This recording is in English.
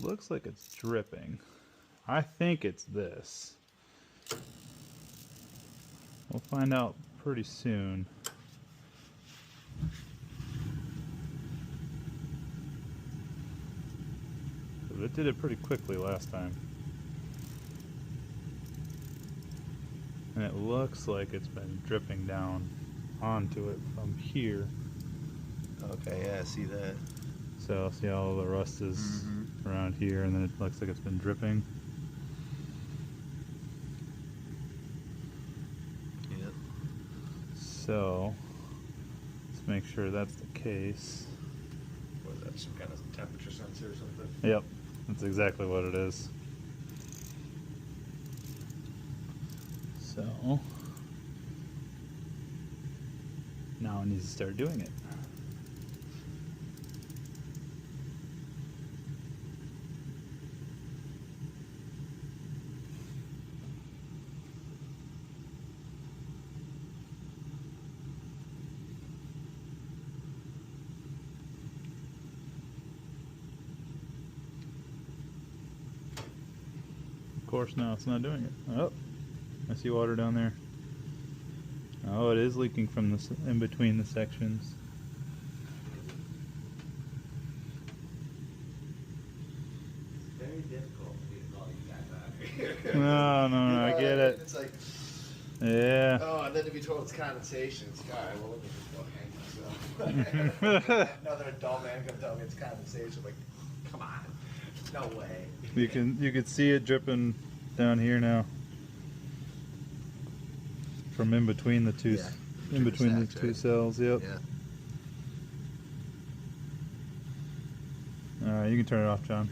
looks like it's dripping. I think it's this. We'll find out pretty soon. It did it pretty quickly last time. And it looks like it's been dripping down onto it from here. Okay, yeah, I see that. So see how all the rust is around here, and then it looks like it's been dripping. Yep. So let's make sure that's the case. Was that some kind of temperature sensor or something? Yep, that's exactly what it is. So now it needs to start doing it. Of course, now it's not doing it. Oh, I see water down there. Oh, it is leaking from this in between the sections. It's very difficult for me to call you guys out here. No, I get it. It's like, Yeah. oh, and then to be told it's condensation. It's all right. Well, let me just go hang myself. Another adult man comes tell me it's condensation. I'm like, come on, no way. You can see it dripping down here now. From in between the two, Yeah, in between the sacks, two right? cells. Yep. Yeah. All right, you can turn it off, John.